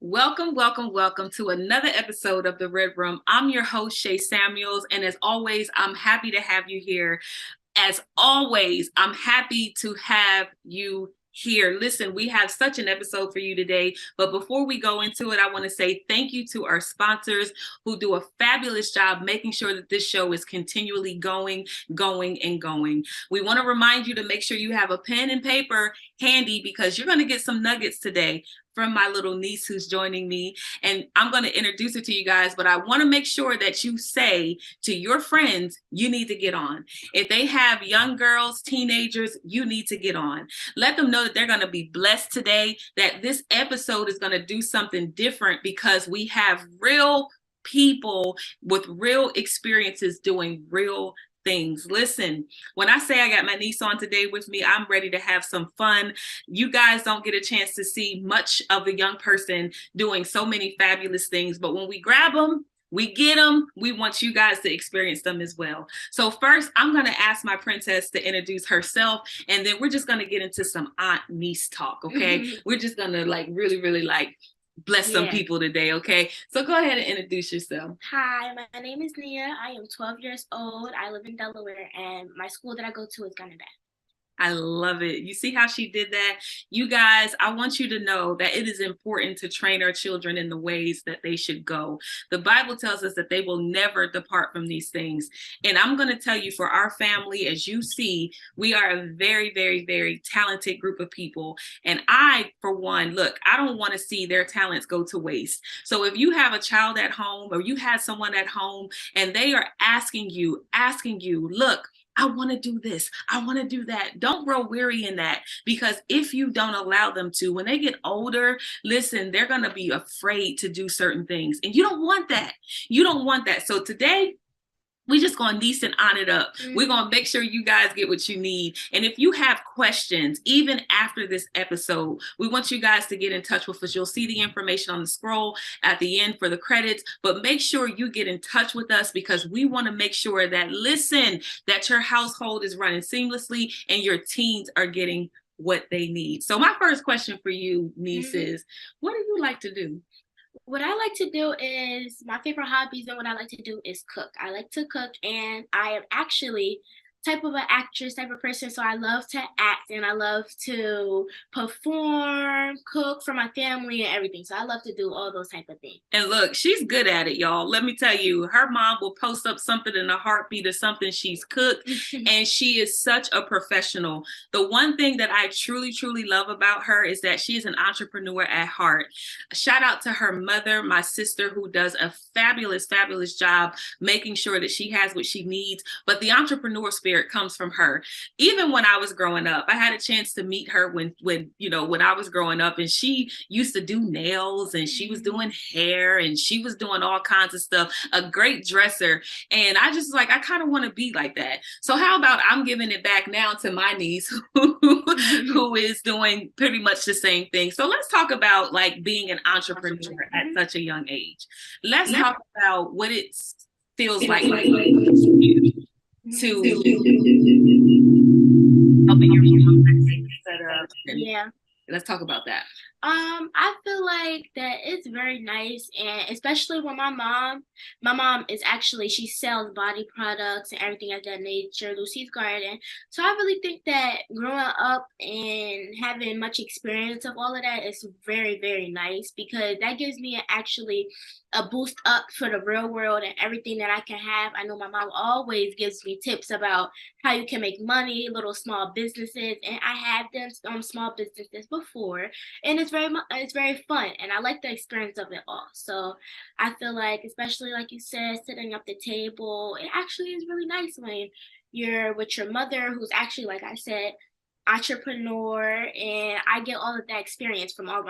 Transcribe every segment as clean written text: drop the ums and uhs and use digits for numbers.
Welcome to another episode of The Red Room. I'm your host, SHAY Samuels, and as always, I'm happy to have you here. As always, I'm happy to have you here. Listen, we have such an episode for you today, but before we go into it, I want to say thank you to our sponsors who do a fabulous job making sure that this show is continually going. We want to remind you to make sure you have a pen and paper handy because you're going to get some nuggets today from my little niece who's joining me. And I'm going to introduce her to you guys, but I want to make sure that you say to your friends, you need to get on. If they have young girls, teenagers, you need to get on. Let them know that they're going to be blessed today, that this episode is going to do something different because we have real people with real experiences doing real things. Listen, when I say I got my niece on today with me, I'm ready to have some fun. You guys don't get a chance to see much of the young person doing so many fabulous things, but when we grab them, we get them. We want you guys to experience them as well. So first, I'm going to ask my princess to introduce herself, and then we're just going to get into some aunt-niece talk, okay? We're just going to really bless some people today, okay? So go ahead and introduce yourself. Hi, my name is Nia. I am 12 years old. I live in Delaware, and my school that I go to is Gunnedah. I love it. You see how she did that? You guys, I want you to know that it is important to train our children in the ways that they should go. The Bible tells us that they will never depart from these things. And I'm going to tell you, for our family, as you see, we are a very talented group of people. And I, for one, look, I don't want to see their talents go to waste. So if you have a child at home or you have someone at home and they are asking you, look, I want to do this. I want to do that. Don't grow weary in that, because if you don't allow them to, when they get older, listen, they're going to be afraid to do certain things. And you don't want that. You don't want that. So today, we just going to niece and on it up. We're going to make sure you guys get what you need. And if you have questions, even after this episode, we want you guys to get in touch with us. You'll see the information on the scroll at the end for the credits, but make sure you get in touch with us because we want to make sure that, listen, that your household is running seamlessly and your teens are getting what they need. So my first question for you, niece, is what do you like to do? What I like to do is, my favorite hobbies and what I like to do is cook. I like to cook, and I am actually type of an actress type of person, so I love to act and I love to perform, cook for my family and everything. So I love to do all those type of things. And look, she's good at it, y'all. Let me tell you, her mom will post up something in a heartbeat of something she's cooked, and she is such a professional. The one thing that I truly love about her is that she is an entrepreneur at heart. Shout out to her mother, my sister, who does a fabulous job making sure that she has what she needs. But the entrepreneur spirit comes from her. Even when I was growing up, I had a chance to meet her when I was growing up, and she used to do nails and she was doing hair and she was doing all kinds of stuff, a great dresser. And I just I kind of want to be like that. So how about I'm giving it back now to my niece who is doing pretty much the same thing. So let's talk about being an entrepreneur at such a young age. Let's talk about what it feels like to helping your mom set up. Yeah. Let's talk about that. I feel like that it's very nice, and especially when my mom is actually, she sells body products and everything of that nature, Lucy's Garden. So I really think that growing up and having much experience of all of that is very nice, because that gives me actually a boost up for the real world and everything that I can have. I know my mom always gives me tips about how you can make money, little small businesses, and I have done small businesses before, and it's very fun, and I like the experience of it all. So I feel like, especially like you said, sitting at the table, it actually is really nice when you're with your mother, who's actually, like I said, entrepreneur, and I get all of that experience from all of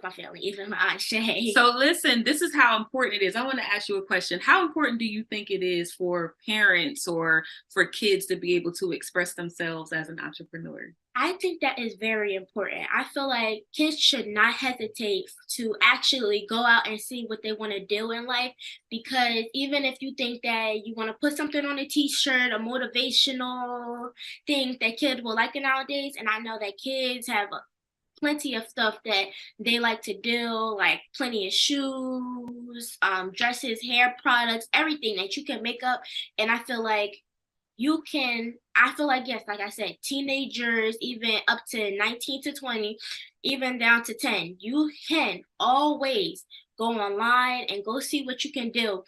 my family, even my Aunt Shay. So listen, this is how important it is. I want to ask you a question. How important do you think it is for parents or for kids to be able to express themselves as an entrepreneur? I think that is very important. I feel like kids should not hesitate to actually go out and see what they want to do in life, because even if you think that you want to put something on a t-shirt, a motivational thing that kids will like nowadays, and I know that kids have plenty of stuff that they like to do, like plenty of shoes, dresses, hair products, everything that you can make up. And I feel like, yes, like I said, teenagers, even up to 19 to 20, even down to 10, you can always go online and go see what you can do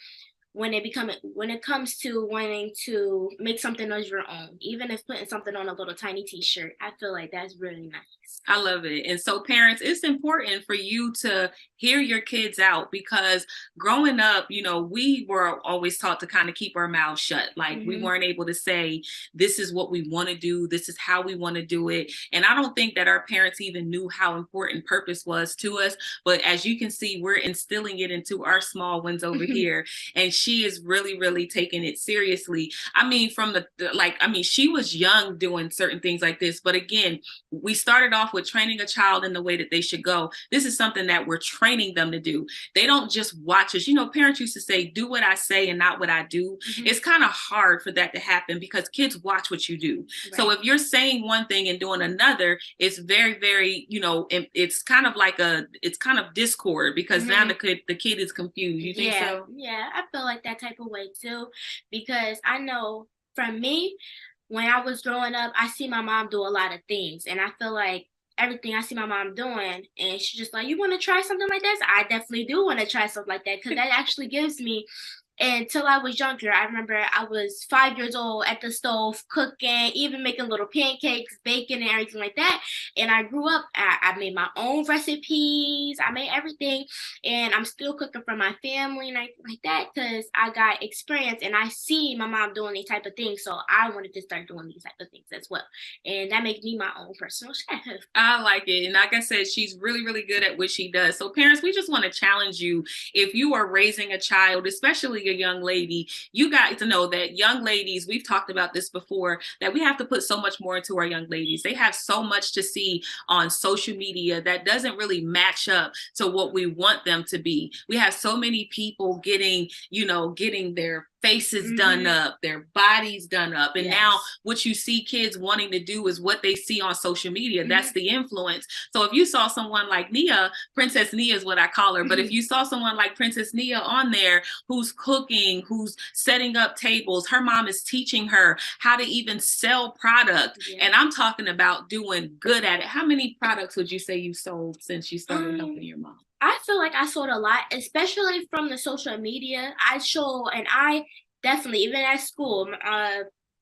when it comes to wanting to make something of your own, even if putting something on a little tiny t-shirt. I feel like that's really nice. I love it. And so parents, it's important for you to hear your kids out, because growing up, we were always taught to kind of keep our mouths shut. Like we weren't able to say, this is what we want to do. This is how we want to do it. And I don't think that our parents even knew how important purpose was to us. But as you can see, we're instilling it into our small ones over here. And she is really, really taking it seriously. I mean, she was young doing certain things like this. But again, we started off with training a child in the way that they should go. This is something that we're training them to do. They don't just watch us. Parents used to say, do what I say and not what I do. It's kind of hard for that to happen because kids watch what you do. Right. So if you're saying one thing and doing another, it's very, very, it's kind of discord, because now the kid is confused. You think so? Yeah, I feel like that type of way too, because I know from me, when I was growing up, I see my mom do a lot of things, and I feel like everything I see my mom doing, and she's just like, you want to try something like this? I definitely do want to try something like that, because that actually gives me, until I was younger, I remember I was 5 years old at the stove cooking, even making little pancakes, baking, and everything like that. And I grew up, I made my own recipes, I made everything, and I'm still cooking for my family and everything like that, because I got experience and I see my mom doing these type of things, so I wanted to start doing these type of things as well. And that makes me my own personal chef. I like it. And like I said, she's really, really good at what she does. So parents, we just want to challenge you. If you are raising a child, especially a young lady, you got to know that young ladies, we've talked about this before, that we have to put so much more into our young ladies. They have so much to see on social media that doesn't really match up to what we want them to be. We have so many people getting their faces done up, their bodies done up. And now what you see kids wanting to do is what they see on social media. That's the influence. So if you saw someone like Nia, Princess Nia is what I call her, but if you saw someone like Princess Nia on there who's cooking, who's setting up tables, her mom is teaching her how to even sell product. And I'm talking about doing good at it. How many products would you say you sold since you started helping your mom? I feel like I sold a lot, especially from the social media. I definitely, even at school,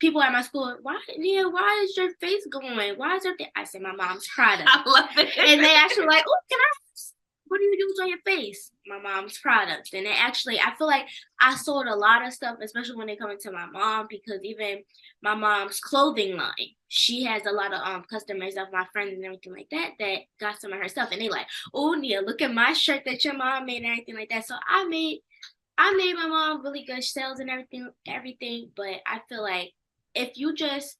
people at my school, why is your face going? Why is everything? I said, my mom's product. I love it. And they actually like, oh, what do you use on your face? My mom's products. And I feel like I sold a lot of stuff, especially when they come into my mom, because even my mom's clothing line, she has a lot of customers of my friends and everything like that got some of her stuff, and they like, oh, Nia, look at my shirt that your mom made and everything like that. So I made my mom really good sales and everything. But I feel like if you just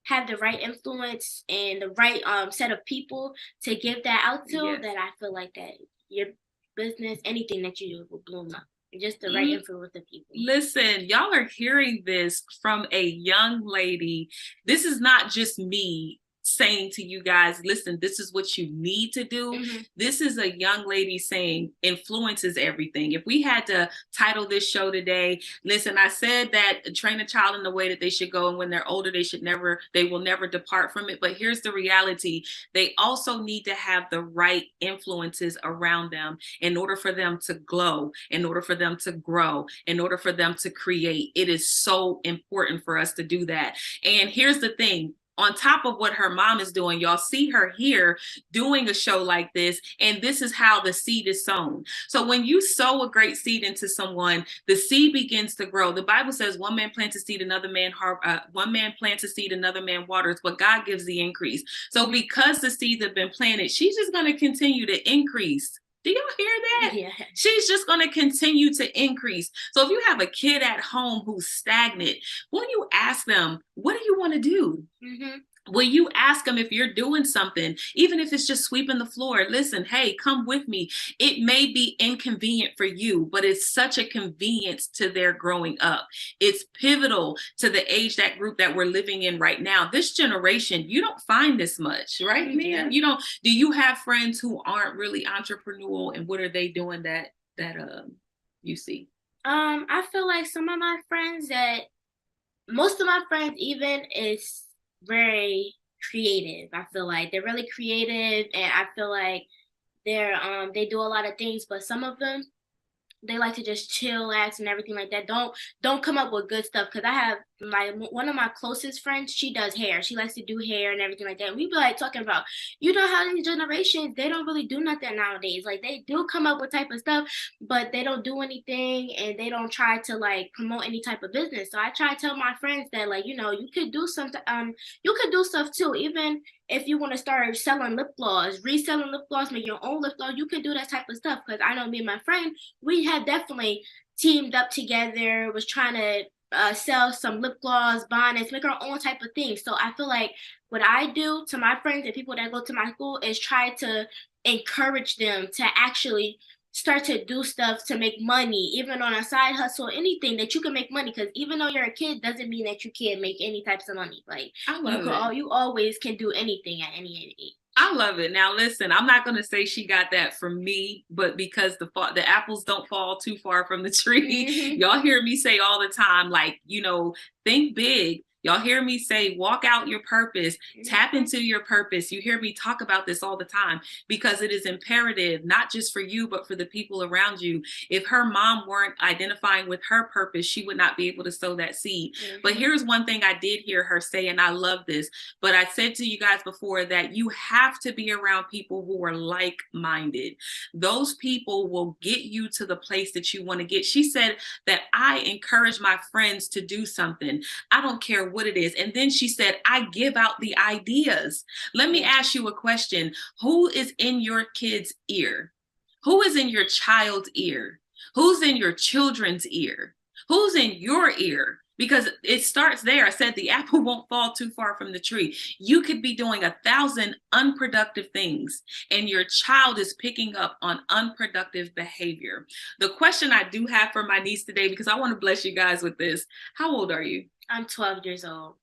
have the right influence and the right set of people to give that out to, then I feel like that your business, anything that you do, will bloom up. Just the right influence of people. Listen, y'all are hearing this from a young lady. This is not just me saying to you guys, listen, this is what you need to do. This is a young lady saying influence is everything. If we had to title this show today, listen, I said that train a child in the way that they should go, and when they're older, they will never depart from it. But here's the reality. They also need to have the right influences around them in order for them to glow, in order for them to grow, in order for them to create. It is so important for us to do that. And here's the thing. On top of what her mom is doing, y'all see her here doing a show like this, and this is how the seed is sown. So when you sow a great seed into someone, the seed begins to grow. The Bible says one man plants a seed, another man waters, but God gives the increase. So because the seeds have been planted, she's just going to continue to increase. Do y'all hear that? Yeah. She's just going to continue to increase. So if you have a kid at home who's stagnant, when you ask them, what do you want to do? Will you ask them if you're doing something, even if it's just sweeping the floor? Listen, hey, come with me. It may be inconvenient for you, but it's such a convenience to their growing up. It's pivotal to the age that group that we're living in right now. This generation, you don't find this much, right, Mia? You don't. Do you have friends who aren't really entrepreneurial, and what are they doing that you see? I feel like some of my friends that most of my friends even is very creative. I feel like they're really creative, and I feel like they do a lot of things, but some of them they like to just chillax and everything like that. Don't come up with good stuff because I have my one of my closest friends. She does hair. She likes to do hair and everything like that. And we be like talking about, you know how these generations they don't really do nothing nowadays. Like they do come up with type of stuff, but they don't do anything and they don't try to like promote any type of business. So I try to tell my friends that like you could do something. You could do stuff too. Even if you want to start selling lip gloss, reselling lip gloss, make your own lip gloss, you can do that type of stuff. Because I know me and my friend, we had definitely teamed up together, was trying to sell some lip gloss, bonnets, make our own type of thing. So I feel like what I do to my friends and people that go to my school is try to encourage them to actually start to do stuff to make money, even on a side hustle, anything that you can make money. Because even though you're a kid, doesn't mean that you can't make any types of money. Like I love it. you always can do anything at any age. I love it. Now, listen, I'm not going to say she got that from me, but because the apples don't fall too far from the tree, Mm-hmm. y'all hear me say all the time, like, think big. Y'all hear me say, walk out your purpose, tap into your purpose. You hear me talk about this all the time because it is imperative, not just for you, but for the people around you. If her mom weren't identifying with her purpose, she would not be able to sow that seed. Mm-hmm. But here's one thing I did hear her say, and I love this. But I said to you guys before that you have to be around people who are like-minded. Those people will get you to the place that you want to get. She said that I encourage my friends to do something. I don't care what it is. And then she said, I give out the ideas. Let me ask you a question. Who is in your kid's ear? Who is in your child's ear? Who's in your children's ear? Who's in your ear? Because it starts there. I said the apple won't fall too far from the tree. You could be doing 1,000 unproductive things, and your child is picking up on unproductive behavior. The question I do have for my niece today, because I want to bless you guys with this. How old are you? I'm 12 years old.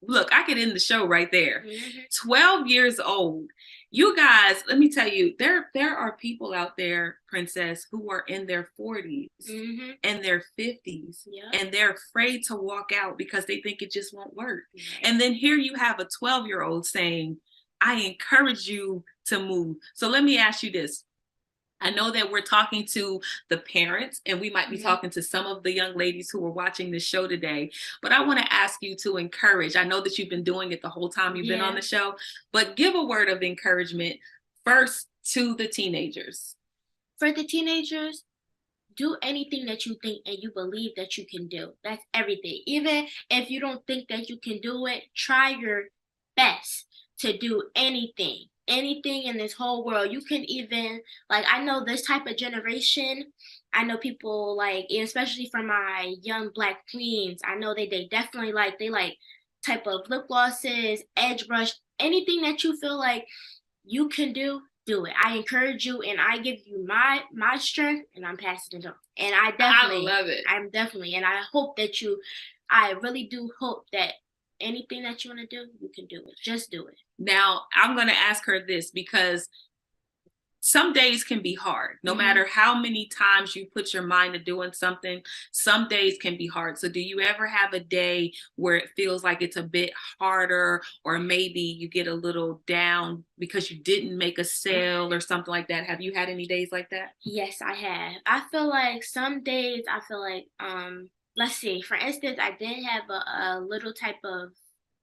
Look, I could end the show right there. Mm-hmm. 12 years old. You guys, let me tell you, there are people out there, Princess, who are in their 40s Mm-hmm. and their 50s, and they're afraid to walk out because they think it just won't work. Right. And then here you have a 12-year-old saying, I encourage you to move. So let me ask you this. I know that we're talking to the parents and we might be talking to some of the young ladies who are watching this show today, but I want to ask you to encourage. I know that you've been doing it the whole time you've been on the show, but give a word of encouragement first to the teenagers. For the teenagers, do anything that you think and you believe that you can do. That's everything. Even if you don't think that you can do it, try your best to do anything in this whole world. You can even, like, I know this type of generation, I know people like, especially for my young Black queens, I know they definitely they like type of lip glosses, edge brush, anything that you feel like you can do it. I encourage you and I give you my strength and I'm passing it on. And I love it. I'm definitely, and I hope that I really do hope that anything that you want to do, you can do it. Just do it. Now, I'm going to ask her this because some days can be hard. No matter how many times you put your mind to doing something, some days can be hard. So do you ever have a day where it feels like it's a bit harder, or maybe you get a little down because you didn't make a sale or something like that? Have you had any days like that? Yes, I have. I feel like some days I feel like let's see, for instance, I did have a little type of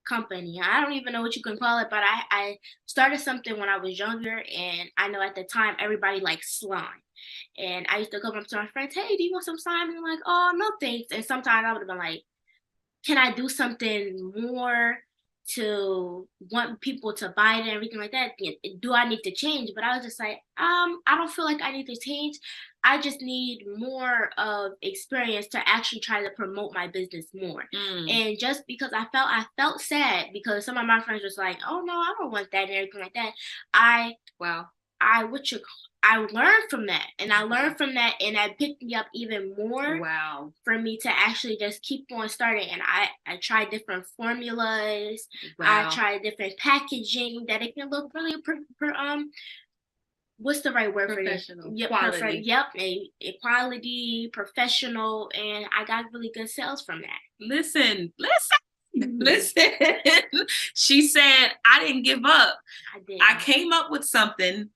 company. I don't even know what you can call it, but I started something when I was younger, and I know at the time everybody liked slime. And I used to come up to my friends, hey, do you want some slime? And they're like, oh, no thanks. And sometimes I would have been like, can I do something more to want people to buy it and everything like that. Do I need to change? But I was just like, I don't feel like I need to change. I just need more of experience to actually try to promote my business more. And just because I felt sad because some of my friends was like, oh no, I don't want that and everything like that. Wow. I learned from that, and I learned from that, and that picked me up even more. Wow. For me to actually just keep on starting, and I tried different formulas. Wow. I tried different packaging that it can look really what's the right word for it? Professional. Yep, Quality. Yep, equality, professional, and I got really good sales from that. Listen. She said, I didn't give up. I came up with something.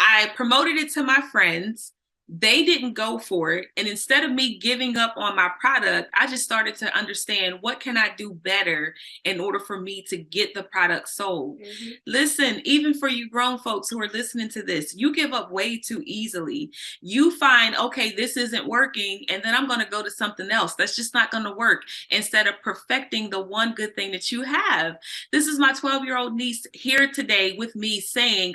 I promoted it to my friends. They didn't go for it. And instead of me giving up on my product, I just started to understand what can I do better in order for me to get the product sold. Listen, even for you grown folks who are listening to this, you give up way too easily. You find, okay, this isn't working, and then I'm going to go to something else. That's just not going to work, instead of perfecting the one good thing that you have. This is my 12-year-old niece here today with me saying,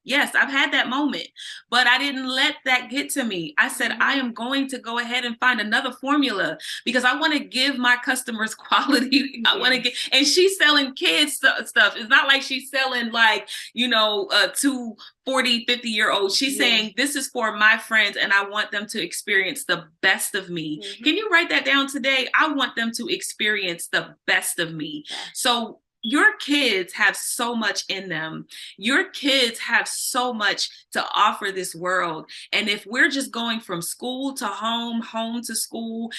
yes, I've had that moment, but I didn't let that get to me. I said, I am going to go ahead and find another formula because I want to give my customers quality. I want to get, and she's selling kids stuff. It's not like she's selling like, to 40, 50-year-olds. She's saying, this is for my friends and I want them to experience the best of me. Can you write that down today? I want them to experience the best of me. So your kids have so much in them. Your kids have so much to offer this world. And if we're just going from school to home, home to school,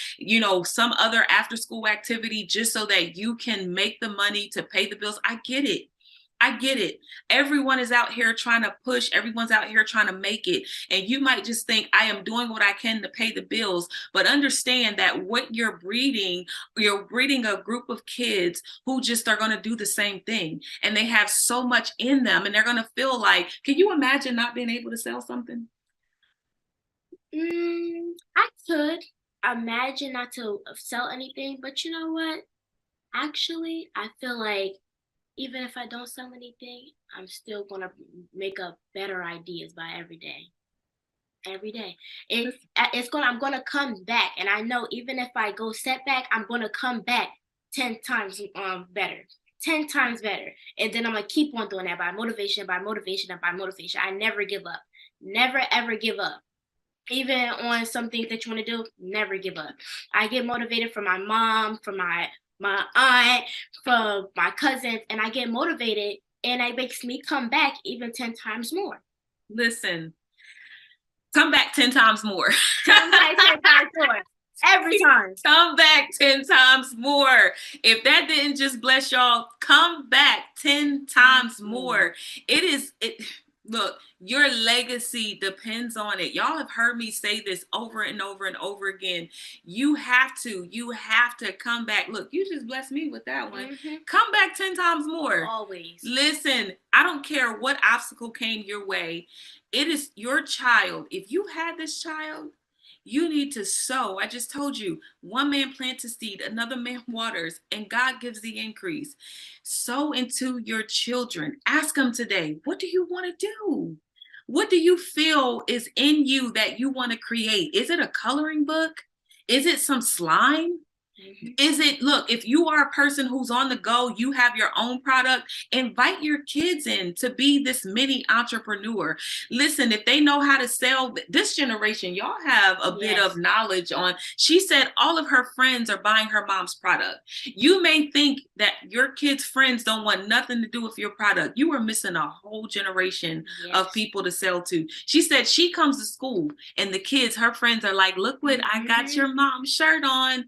some other after school activity just so that you can make the money to pay the bills, I get it. I get it. Everyone is out here trying to push. Everyone's out here trying to make it. And you might just think, I am doing what I can to pay the bills. But understand that what you're breeding a group of kids who just are going to do the same thing. And they have so much in them. And they're going to feel like, can you imagine not being able to sell something? I could imagine not to sell anything. But you know what? Actually, I feel like even if I don't sell anything, I'm still gonna make up better ideas by every day. Every day, I'm gonna come back, and I know even if I go setback, I'm gonna come back 10 times better, 10 times better, and then I'm gonna keep on doing that by motivation, by motivation, and by motivation. I never give up, never ever give up. Even on some things that you want to do, never give up. I get motivated from my mom, from my aunt, from my cousins, and I get motivated, and it makes me come back even 10 times more. Listen, come back 10 times more. Come back 10 times more. Every time. Come back 10 times more. If that didn't just bless y'all, come back 10 times more. Look, your legacy depends on it. Y'all have heard me say this over and over and over again. You have to come back. Look, you just blessed me with that one. Come back 10 times more. Always. Listen, I don't care what obstacle came your way. It is your child. If you had this child, you need to sow. I just told you, one man plants a seed, another man waters, and God gives the increase. Sow into your children. Ask them today, what do you want to do? What do you feel is in you that you want to create? Is it a coloring book? Is it some slime? Is it, look, if you are a person who's on the go, you have your own product, invite your kids in to be this mini entrepreneur. Listen, if they know how to sell, this generation, y'all have a bit of knowledge on. She said all of her friends are buying her mom's product. You may think that your kids' friends don't want nothing to do with your product. You are missing a whole generation of people to sell to. She said she comes to school and the kids, her friends are like, look what I got your mom's shirt on.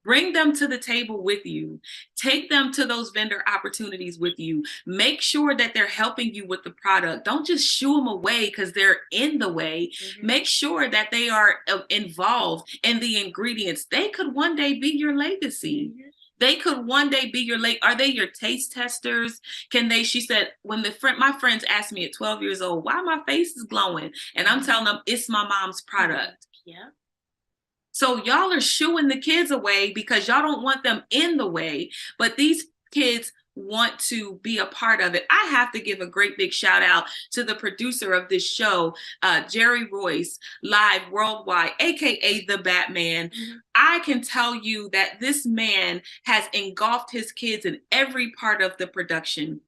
Bring them to the table with you. Take them to those vendor opportunities with you. Make sure that they're helping you with the product. Don't just shoo them away because they're in the way. Make sure that they are involved in the ingredients. They could one day be your legacy. They could one day be your are they your taste testers? Can they, she said, when my friends asked me at 12 years old, why my face is glowing? And I'm telling them it's my mom's product. Yeah. So y'all are shooing the kids away because y'all don't want them in the way. But these kids want to be a part of it. I have to give a great big shout out to the producer of this show, Jerry Royce, live worldwide, aka the Batman. I can tell you that this man has engulfed his kids in every part of the production.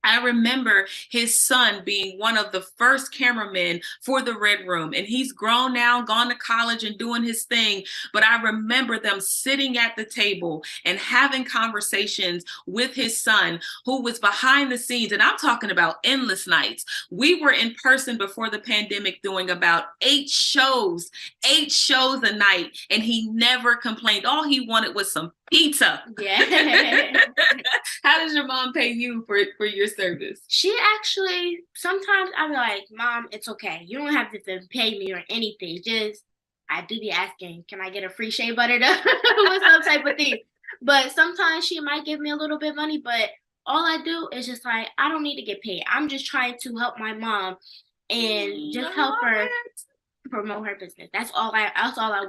I remember his son being one of the first cameramen for the Red Room, and he's grown now, gone to college and doing his thing. But I remember them sitting at the table and having conversations with his son, who was behind the scenes. And I'm talking about endless nights. We were in person before the pandemic doing about 8 shows a night, and he never complained. All he wanted was some pizza. Yeah. How does your mom pay you for your service? She actually, sometimes I'm like, Mom, it's okay. You don't have to pay me or anything. Just, I do be asking, can I get a free shea butter with some type of thing? But sometimes she might give me a little bit of money, but all I do is just like, I don't need to get paid. I'm just trying to help my mom and just help her promote her business. That's all I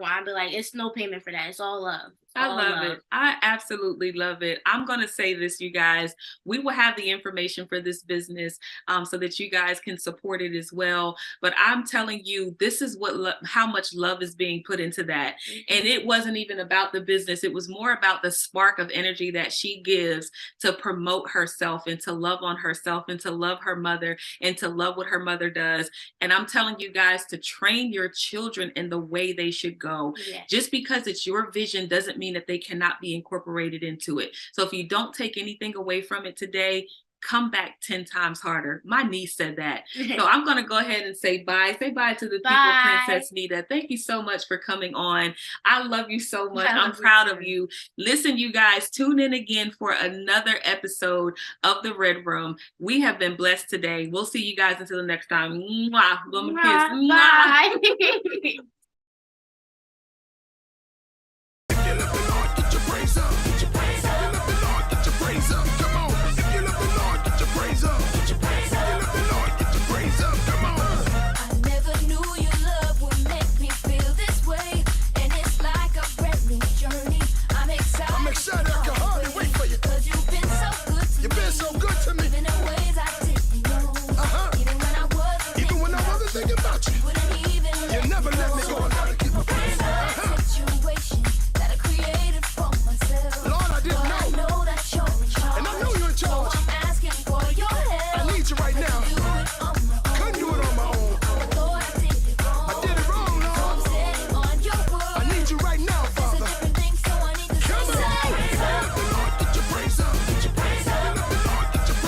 want. I'll be like, it's no payment for that. It's all love. I love it. I absolutely love it. I'm going to say this, you guys. We will have the information for this business so that you guys can support it as well. But I'm telling you, this is how much love is being put into that. And it wasn't even about the business. It was more about the spark of energy that she gives to promote herself and to love on herself and to love her mother and to love what her mother does. And I'm telling you guys to train your children in the way they should go. Yeah. Just because it's your vision doesn't mean that they cannot be incorporated into it. So if you don't take anything away from it today, come back 10 times harder. My niece said that. So I'm going to go ahead and say bye. Say bye to the people, Princess Nita. Thank you so much for coming on. I love you so much. I'm proud of you. Listen, you guys, tune in again for another episode of The Red Room. We have been blessed today. We'll see you guys until the next time. Mwah. Blow my kiss. Bye.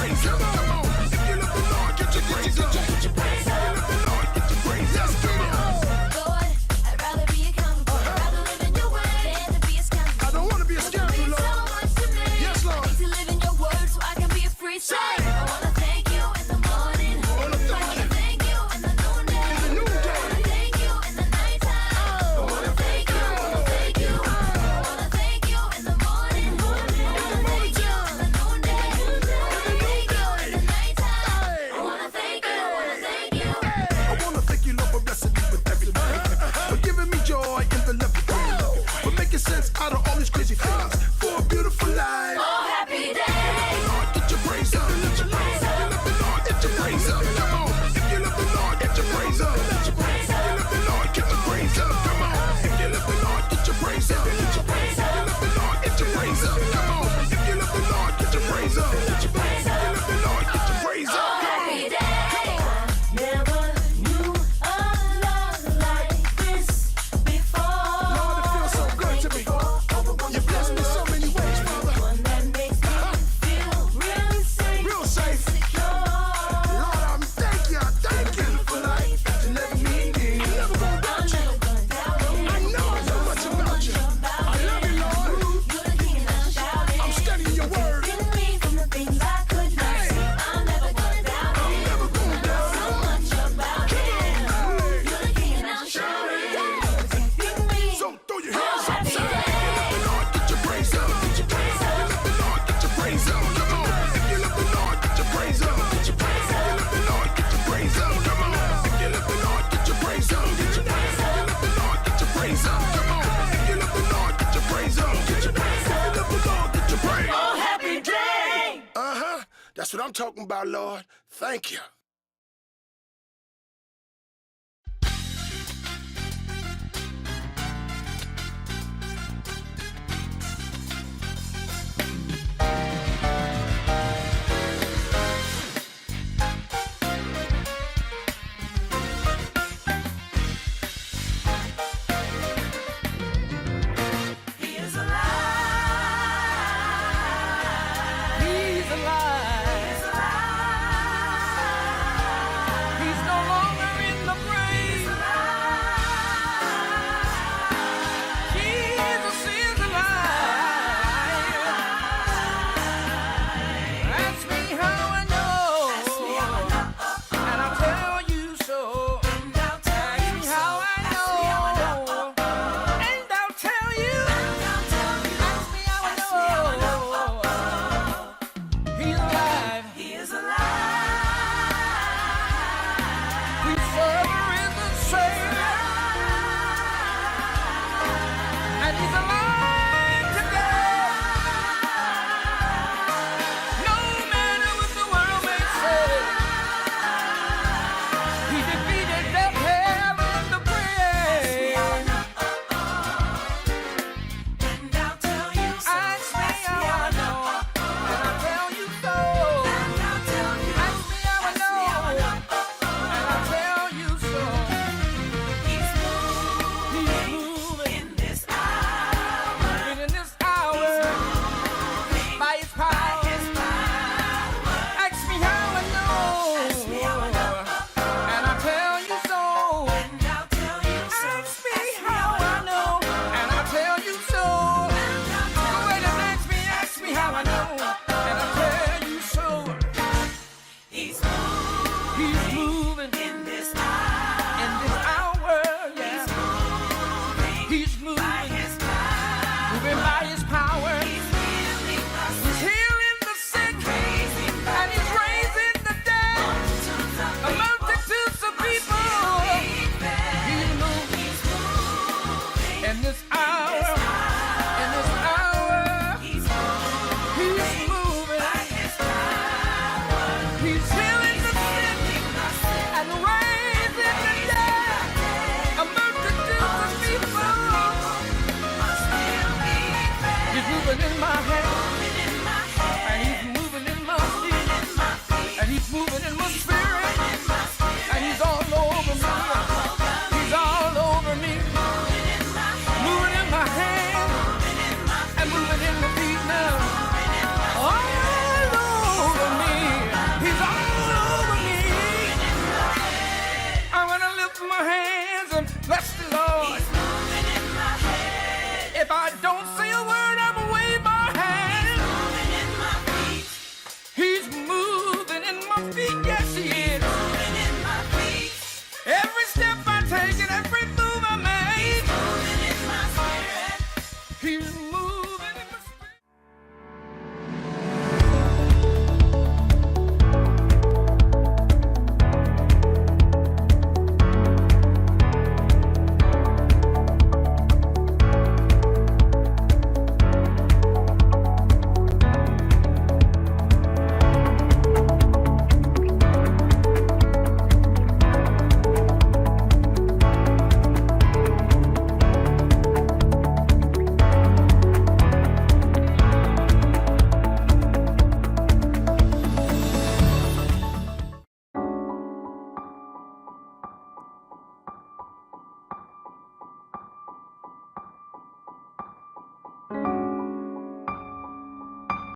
Praise That's what I'm talking about, Lord. Thank you.